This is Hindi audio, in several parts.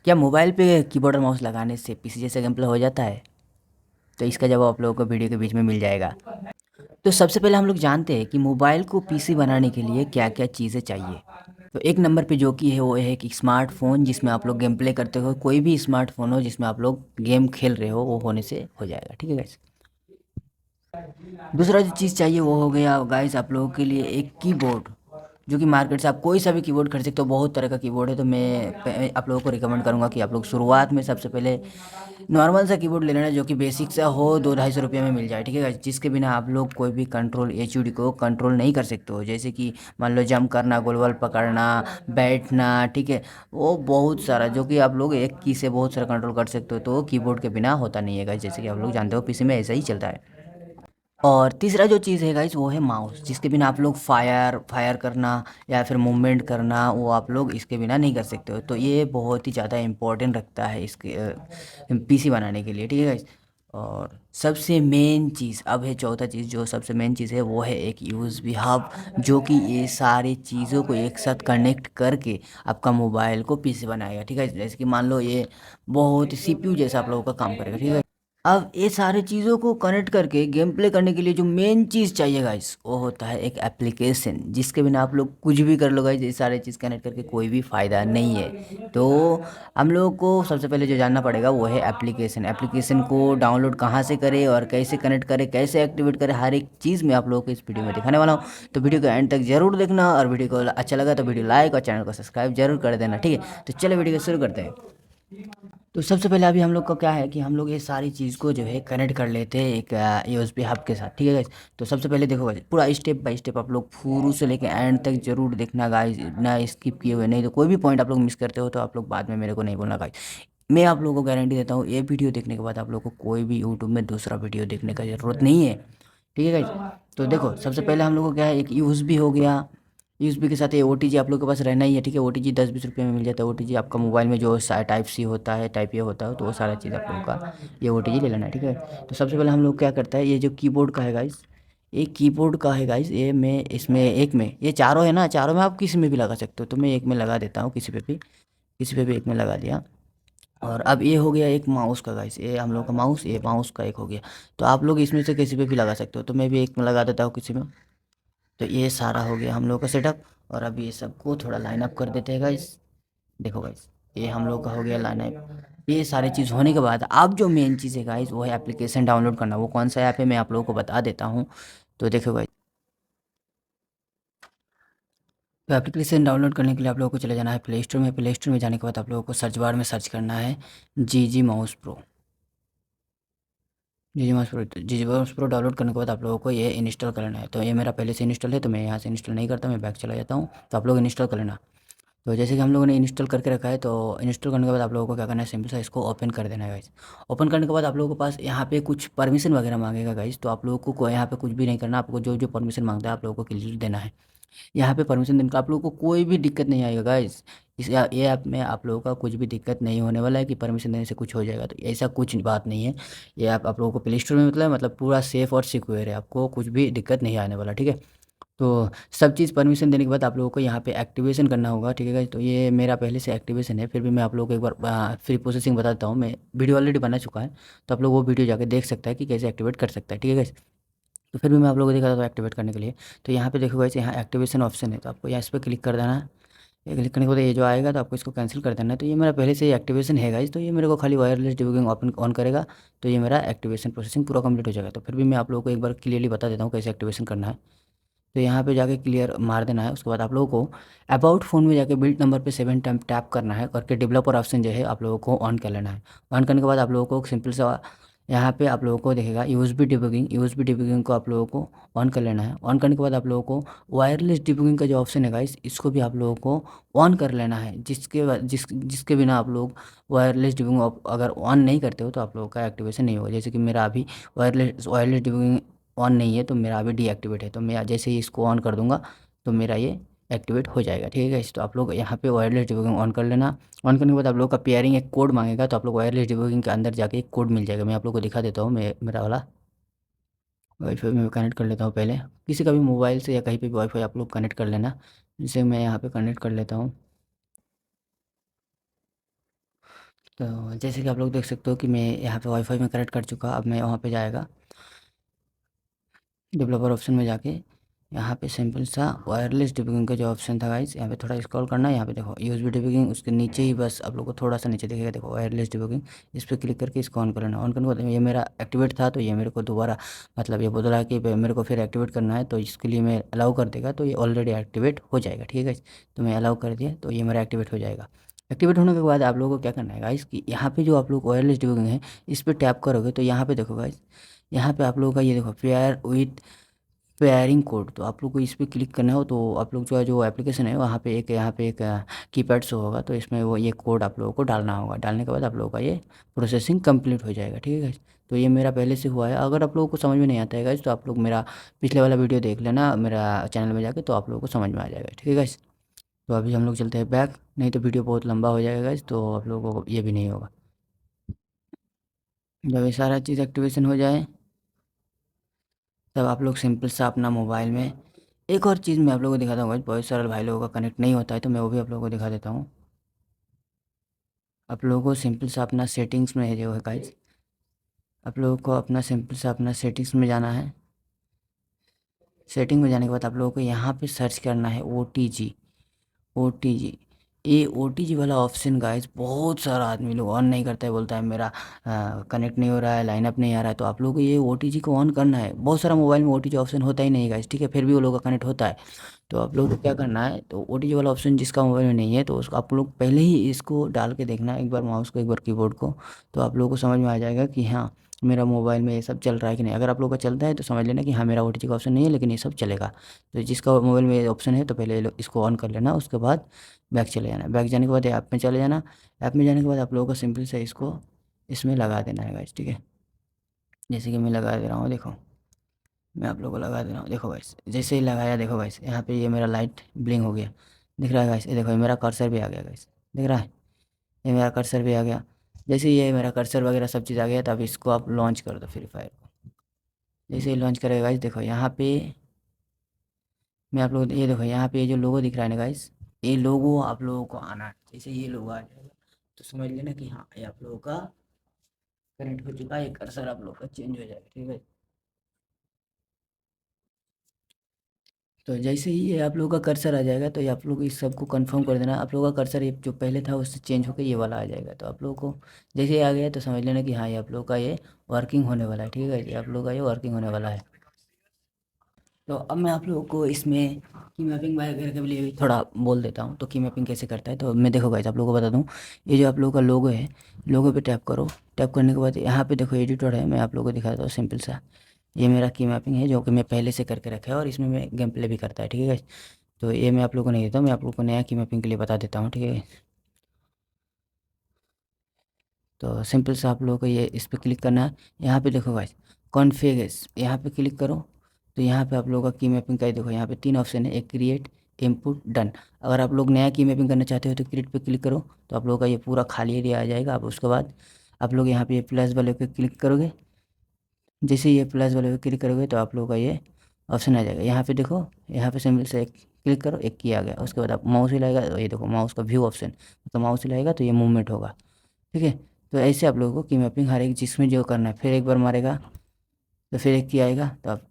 क्या मोबाइल पे कीबोर्ड और माउस लगाने से पीसी जैसा गेम प्ले हो जाता है? तो इसका जवाब आप लोगों को वीडियो के बीच में मिल जाएगा। तो सबसे पहले हम लोग जानते हैं कि मोबाइल को पीसी बनाने के लिए क्या-क्या चीज़ें चाहिए। तो एक नंबर पे जो कि है वो है कि स्मार्टफ़ोन जिसमें आप लोग गेम प्ले करते हो, कोई भी स्मार्टफ़ोन हो जिसमें आप लोग गेम खेल रहे हो, वो होने से हो जाएगा। ठीक है गाइस? दूसरा जो चीज़ चाहिए वो हो गया गाइस आप लोगों के लिए एक कीबोर्ड, जो कि मार्केट से आप कोई सा भी कीबोर्ड खरीद सकते हो। बहुत तरह का कीबोर्ड है, तो मैं आप लोगों को रिकमेंड करूँगा कि आप लोग शुरुआत में सबसे पहले नॉर्मल सा कीबोर्ड ले लेना, जो कि बेसिक सा हो, 2-250 रुपये में मिल जाए। ठीक है गाइस? जिसके बिना आप लोग कोई भी कंट्रोल एचयूडी को कंट्रोल नहीं कर सकते हो, जैसे कि मान लो जंप करना, गोल बॉल पकड़ना, बैठना। ठीक है? वो बहुत सारा जो कि आप लोग एक की से बहुत सारा कंट्रोल कर सकते हो, तो वो कीबोर्ड के बिना होता नहीं है गाइस, जैसे कि आप लोग जानते हो पीसी में ऐसा ही चलता है। और तीसरा जो चीज़ है गाइस वो है माउस, जिसके बिना आप लोग फायर फायर करना या फिर मूवमेंट करना, वो आप लोग इसके बिना नहीं कर सकते हो। तो ये बहुत ही ज़्यादा इम्पोर्टेंट रखता है इसके पीसी बनाने के लिए। ठीक है गाइस? और सबसे मेन चीज़ अब है, चौथा चीज़ जो सबसे मेन चीज़ है वो है एक यूएसबी हब, जो कि ये सारी चीज़ों को एक साथ कनेक्ट करके आपका मोबाइल को पीसी बनाएगा। ठीक है? जैसे कि मान लो ये बहुत सीपीयू जैसा आप लोगों का काम करेगा। ठीक है? अब ये सारी चीज़ों को कनेक्ट करके गेम प्ले करने के लिए जो मेन चीज़ चाहिए गाइस वो होता है एक एप्लीकेशन, जिसके बिना आप लोग कुछ भी कर लो गाइस, ये सारी चीज़ कनेक्ट करके कोई भी फ़ायदा नहीं है। तो हम लोग को सबसे पहले जो जानना पड़ेगा वो है एप्लीकेशन। एप्लीकेशन को डाउनलोड कहाँ से करें और कैसे कनेक्ट करें, कैसे एक्टिवेट करें, हर एक चीज़ मैं आप लोगों को इस वीडियो में दिखाने वाला हूँ। तो वीडियो को एंड तक जरूर देखना, और वीडियो को अच्छा लगा तो वीडियो लाइक और चैनल को सब्सक्राइब जरूर कर देना। ठीक है? तो चलो वीडियो को शुरू करते हैं। तो सबसे पहले अभी हम लोग का क्या है कि हम लोग ये सारी चीज़ को जो है कनेक्ट कर लेते हैं एक यूएसबी हब के साथ। ठीक है गाइस? तो सबसे पहले देखो गाइस, पूरा स्टेप बाय स्टेप आप लोग शुरू से लेकर एंड तक जरूर देखना गाइस, ना स्किप किए हुए, नहीं तो कोई भी पॉइंट आप लोग मिस करते हो तो आप लोग बाद में मेरे को नहीं बोलना गाइस। मैं आप लोगों को गारंटी देता हूँ, ये वीडियो देखने के बाद आप लोग को कोई भी यूट्यूब में दूसरा वीडियो देखने का ज़रूरत नहीं है। ठीक है गाइस? तो देखो सबसे पहले हम लोग को क्या है, एक यूएसबी हो गया। यूएसबी के साथ ये ओटीजी आप लोग के पास रहना ही है। ठीक है? ओटीजी 10-20 रुपये में मिल जाता है। ओटीजी आपका मोबाइल में जो टाइप सी होता है, टाइप ए होता है, तो वो सारा चीज़ आप लोगों का ये ओटीजी ले लेना है। ठीक है? तो सबसे पहले हम लोग क्या करता है, ये जो कीबोर्ड का है गाइस, ये कीबोर्ड का है गाइस, ये मैं इसमें एक में, ये चारों है ना, चारों में आप किसी में भी लगा सकते हो, तो मैं एक में लगा देता हूँ, किसी पे भी एक में लगा दिया। और अब ये हो गया एक माउस का गाइस, ये हम लोग का माउस, ये माउस का एक हो गया। तो आप लोग इसमें से किसी पे भी लगा सकते हो, तो मैं भी एक में लगा देता हूँ किसी में। तो ये सारा हो गया हम लोग का सेटअप। और अब ये सबको थोड़ा लाइन अप कर देते हैं गाइस। देखो गाइस, ये हम लोग का हो गया लाइन अप। ये सारी चीज़ होने के बाद अब जो मेन चीज़ है गाइस वो है एप्लीकेशन डाउनलोड करना। वो कौन सा ऐप है मैं आप लोगों को बता देता हूँ। तो देखो गाइस, तो एप्लीकेशन डाउनलोड करने के लिए आप लोगों को चले जाना है प्ले स्टोर में। प्ले स्टोर में जाने के बाद आप लोगों को सर्च बार में सर्च करना है जी माउस प्रो। जी माउस प्रो डाउनलोड करने के बाद आप लोगों को ये इंस्टॉल करना है। तो ये मेरा पहले से इंस्टॉल है, तो मैं यहाँ से इंस्टॉल नहीं करता, मैं बैक चला जाता हूँ। तो आप लोग इंस्टॉल कर लेना। तो जैसे कि हम लोगों ने इंस्टॉल करके रखा है, तो इंस्टॉल करने के बाद आप लोगों को क्या करना है, सिंपल सा इसको ओपन कर देना है गाइस। ओपन करने के बाद आप लोगों के पास यहाँ पे कुछ परमिशन वगैरह मांगेगा गाइस, तो आप लोगों को यहाँ पे कुछ भी नहीं करना। आपको जो जो परमिशन मांगता है आप लोगों को क्लियर देना है। यहाँ पे परमिशन देने का आप लोगों को कोई भी दिक्कत नहीं आएगा गाइस। ये ऐप में आप लोगों का कुछ भी दिक्कत नहीं होने वाला है कि परमिशन देने से कुछ हो जाएगा, तो ऐसा कुछ बात नहीं है। ये ऐप आप लोगों को प्ले स्टोर में मतलब पूरा सेफ़ और सिक्योर है, आपको कुछ भी दिक्कत नहीं आने वाला। ठीक है? तो सब चीज़ परमिशन देने के बाद आप लोगों को यहाँ पे एक्टिवेशन करना होगा। ठीक है गाइस? तो ये मेरा पहले से एक्टिवेशन है, फिर भी मैं आप लोगों को एक बार फ्री प्रोसेसिंग बता देता हूँ। मैं वीडियो ऑलरेडी बना चुका है, तो आप लोग वो वीडियो जाके देख सकता है कि कैसे एक्टिवेट कर सकता है। ठीक है गाइस? तो फिर भी मैं आप लोगों को दिखा देता हूँ एक्टिवेट करने के लिए। तो यहाँ पे देखो गाइस, यहाँ एक्टिवेशन ऑप्शन है, तो आपको यहाँ इस पर क्लिक कर देना है। ये क्लिक करने के बाद ये जो आएगा तो आपको इसको कैंसिल कर देना है। तो ये मेरा पहले से ही एक्टिवेशन है गाइस, तो ये मेरे को खाली वायरलेस डिबगिंग ओपन ऑन करेगा, तो ये मेरा एक्टिवेशन प्रोसेसिंग पूरा कंप्लीट हो जाएगा। तो फिर भी मैं आप लोगों को एक बार क्लियरली बता देता हूँ कैसे एक्टिवेशन करना है। तो यहाँ पे जाके क्लियर मार देना है। उसके बाद आप लोगों को अबाउट फ़ोन में जाके बिल्ड नंबर पे 7 टाइम टैप करना है, करके डेवलपर ऑप्शन जो है आप लोगों को ऑन कर लेना है। ऑन करने के बाद आप लोगों को सिंपल सा यहाँ पे आप लोगों को दिखेगा यूएसबी डिबगिंग को आप लोगों को ऑन कर लेना है। ऑन करने के बाद आप लोगों को वायरलेस डिबगिंग का जो ऑप्शन है गाइस, इसको भी आप लोगों को ऑन कर लेना है, जिसके बिना आप लोग वायरलेस डिबगिंग अगर ऑन नहीं करते हो तो आप लोगों का एक्टिवेशन नहीं होगा। जैसे कि मेरा अभी वायरलेस डिबगिंग ऑन नहीं है, तो मेरा अभी डीएक्टिवेट है, तो मैं जैसे ही इसको ऑन कर दूंगा तो मेरा ये एक्टिवेट हो जाएगा। ठीक है? तो आप लोग यहाँ पे वायरलेस डिबगिंग ऑन कर लेना। ऑन करने के बाद आप लोग का पेयरिंग एक कोड मांगेगा, तो आप लोग वायरलेस डिबगिंग के अंदर जाके एक कोड मिल जाएगा। मैं आप लोग को दिखा देता हूँ, मैं मेरा वाला वाईफाई में कनेक्ट कर लेता हूँ पहले। किसी का भी मोबाइल से या कहीं पे भी वाईफाई आप लोग कनेक्ट कर लेना। जैसे मैं यहाँ पे कनेक्ट कर लेता हूँ। तो जैसे कि आप लोग देख सकते हो कि मैं यहाँ पे वाईफाई में कनेक्ट कर चुका। अब मैं वहाँ पे जाएगा डेवलपर ऑप्शन में जाके यहाँ पे सिंपल सा वायरलेस डिबगिंग का जो ऑप्शन था गाइस, यहाँ पे थोड़ा स्क्रॉल करना है। यहाँ पे देखो यूएसबी डिबगिंग, उसके नीचे ही बस आप लोग को थोड़ा सा नीचे दिखेगा, देखो वायरलेस डिबगिंग। इस पर क्लिक करके इसको ऑन कर लेना। ऑन करने के बाद ये मेरा एक्टिवेट था, तो ये मेरे को दोबारा मतलब ये बोल रहा है कि मेरे को फिर एक्टिवेट करना है, तो इसके लिए मैं अलाउ कर देगा तो ये ऑलरेडी एक्टिवेट हो जाएगा। ठीक है, तो मैं अलाउ कर दिया तो ये मेरा एक्टिवेट हो जाएगा। एक्टिवेट होने के बाद आप लोगों को क्या करना है गाइस कि यहाँ पे जो आप लोग वायरलेस डिबगिंग है इस पर टैप करोगे तो यहाँ पे देखो गाइस, यहाँ पे आप लोगों का ये देखो पेयर विथ पेयरिंग कोड, तो आप लोग को इस पर क्लिक करना हो तो आप लोग जो एप्लीकेशन है वहाँ पे एक कीपैड शो होगा, तो इसमें वो ये कोड आप लोगों को डालना होगा। डालने के बाद आप लोगों का ये प्रोसेसिंग कंप्लीट हो जाएगा। ठीक है, तो ये मेरा पहले से हुआ है। अगर आप लोगों को समझ में नहीं आता है गाइस तो आप लोग मेरा पिछले वाला वीडियो देख लेना मेरा चैनल में जाके, तो आप लोगों को समझ में आ जाएगा। ठीक है गाइस, तो अभी हम लोग चलते हैं बैक, नहीं तो वीडियो बहुत लंबा हो जाएगा गाइस, तो आप लोगों को ये भी नहीं होगा। जब ये सारा चीज़ एक्टिवेशन हो जाए तब आप लोग सिंपल सा अपना मोबाइल में एक और चीज़ मैं आप लोगों को दिखाता हूँ गाइस, बहुत सारे भाई लोगों का कनेक्ट नहीं होता है तो मैं वो भी आप लोगों को दिखा देता हूँ। आप लोगों को सिंपल सा अपना सेटिंग्स में जो है गाइस, आप लोगों को अपना सिंपल सा अपना सेटिंग्स में जाना है। सेटिंग में जाने के बाद आप लोगों को यहाँ पे सर्च करना है OTG। OTG, ये OTG वाला ऑप्शन गाइस बहुत सारा आदमी लोग ऑन नहीं करता है, बोलता है मेरा कनेक्ट नहीं हो रहा है, लाइनअप नहीं आ रहा है। तो आप लोगों को ये OTG को ऑन करना है। बहुत सारा मोबाइल में OTG ऑप्शन होता ही नहीं गाइस, ठीक है, फिर भी वो लोग का कनेक्ट होता है। तो आप लोग को क्या करना है, तो OTG वाला ऑप्शन जिसका मोबाइल में नहीं है तो उसको आप लोग पहले ही इसको डाल के देखना, एक बार माउस को एक बार कीबोर्ड को, तो आप लोगों को समझ में आ जाएगा कि हाँ मेरा मोबाइल में ये सब चल रहा है कि नहीं। अगर आप लोगों का चलता है तो समझ लेना कि हाँ मेरा OTG का ऑप्शन नहीं है, लेकिन ये सब चलेगा। तो जिसका मोबाइल में ये ऑप्शन है तो पहले इसको ऑन कर लेना, उसके बाद बैक चले जाना। बैक जाने के बाद ऐप में चले जाना। ऐप में जाने के बाद आप लोगों को सिंपल से इसको इसमें लगा देना है गाइस। ठीक है, जैसे कि मैं लगा दे रहा हूँ, देखो मैं आप लोगों को लगा दे रहा हूँ। देखो गाइस, जैसे ही लगाया देखो गाइस यहाँ पे ये मेरा लाइट ब्लिंक हो गया, दिख रहा है गाइस। ये देखो ये मेरा कर्सर भी आ गया गाइस, दिख रहा है, ये मेरा कर्सर भी आ गया। जैसे ये मेरा कर्सर वगैरह सब चीज़ आ गया, तब इसको आप लॉन्च कर दो फ्री फायर को। जैसे ही लॉन्च करेगा गाइस, देखो यहाँ पे मैं आप लोग ये देखो यहाँ पे ये जो लोगो दिख रहा है ना गाइस, ये लोगो आप लोगों को आना है। जैसे ये लोगो आ जाएगा तो समझ लेना कि हाँ ये आप लोगों का कनेक्ट हो चुका है, ये कर्सर आप लोग का चेंज हो जाएगा। ठीक है, तो जैसे ही ये आप लोगों का कर्सर आ जाएगा तो ये आप लोग इस सबको कंफर्म कर देना। आप लोगों का कर्सर ये जो पहले था उससे चेंज होकर ये वाला आ जाएगा। तो आप लोगों को जैसे ही आ गया तो समझ लेना कि हाँ ये आप लोग का ये वर्किंग होने वाला है। ठीक है, ये आप लोग का ये वर्किंग होने वाला है। तो अब मैं आप लोगों को इसमें की मैपिंग वगैरह के लिए भी थोड़ा बोल देता हूँ, तो की मैपिंग कैसे करता है। तो मैं देखो गाइस आप लोगों को बता दूँ, ये जो आप लोगों का लोगो है, लोगो पे टैप करो। टैप करने के बाद यहाँ पे देखो एडिटर है, मैं आप लोगों को दिखा देता हूँ सिंपल सा। ये मेरा की मैपिंग है जो कि मैं पहले से करके रखा है और इसमें मैं गेम प्ले भी करता है। ठीक है गाइस, तो ये मैं आप लोगों को नहीं देता हूँ, मैं आप लोगों को नया की मैपिंग के लिए बता देता हूँ। ठीक है, तो सिंपल से आप लोगों को ये इस पर क्लिक करना है। यहाँ पे देखो गाइस कॉन्फ़िगर्स, यहाँ पे क्लिक करो तो यहाँ पे आप लोगों का की मैपिंग का ही देखो यहाँ पे 3 ऑप्शन है, एक क्रिएट, इनपुट, डन। अगर आप लोग नया की मैपिंग करना चाहते हो तो क्रिएट पे क्लिक करो, तो आप लोगों का ये पूरा खाली एरिया आ जाएगा। अब उसके बाद आप लोग यहाँ पे ये प्लस वाले पे क्लिक करोगे। जैसे ये प्लस वाले पे क्लिक करोगे तो आप लोगों का ये ऑप्शन आ जाएगा। यहाँ पे देखो, यहाँ पे सिंपल से एक क्लिक करो, एक की आ गया। उसके बाद आप माउस हिलाएगा तो ये देखो माउस का व्यू ऑप्शन, तो माउस हिलाएगा तो ये मूवमेंट होगा। ठीक है, तो ऐसे आप लोगों को की मैपिंग हर एक जिसमें जो करना है, फिर एक बार मारेगा तो फिर एक की आएगा, तो आप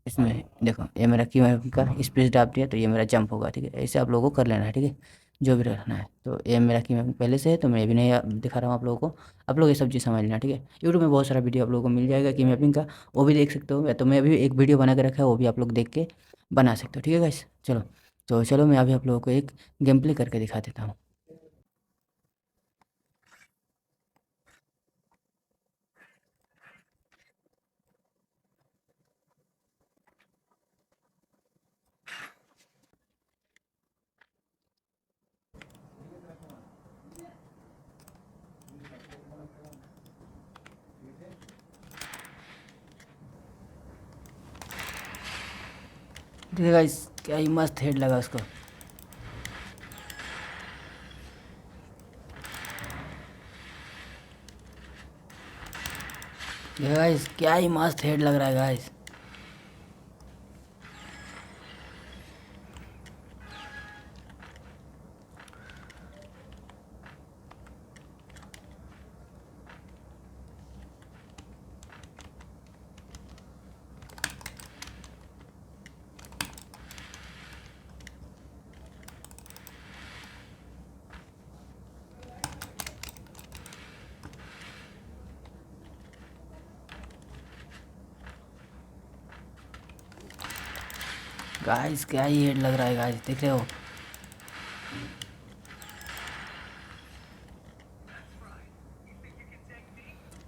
इसमें देखो ये मेरा की मैपिंग का स्पेस डाल दिया तो ये मेरा जंप होगा। ठीक है, ऐसे आप लोगों को कर लेना है। ठीक है, जो भी रहना है। तो ये मेरा की मैपिंग पहले से है तो मैं भी नहीं दिखा रहा हूँ आप लोगों को, आप लोग ये सब चीज़ समझ लेना। ठीक है, यूट्यूब में बहुत सारा वीडियो आप लोगों को मिल जाएगा की मैपिंग का, वो भी देख सकते हो। तो मैं अभी एक वीडियो बना के रखा है, वो भी आप लोग देख के बना सकते हो। ठीक है गाइस, चलो, तो चलो मैं अभी आप लोगों को एक गेम प्ले करके दिखा देता हूँ। ठीक है गाइस, क्या ही मस्त हेड लगा उसको। देखो गाइस क्या ही मस्त हेड लग रहा है गाइस। गाइस क्या ही हेड लग रहा है गाइस, देख रहे हो।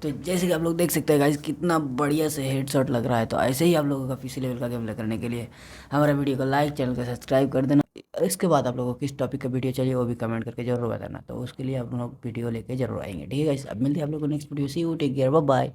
तो जैसे कि आप लोग देख सकते हैं गाइस कितना बढ़िया से हेडशॉट लग रहा है। तो ऐसे ही आप लोगों का पीसी लेवल का गेम प्ले करने के लिए हमारा वीडियो को लाइक, चैनल को सब्सक्राइब कर देना। इसके बाद आप लोगों को किस टॉपिक का वीडियो चाहिए वो भी कमेंट करके जरूर बताना। तो उसके लिए आप लोग वीडियो लेके जरूर आएंगे, ठीक है गाइस। अब मिलते हैं आप लोगों को next video. See you, take care, bye bye.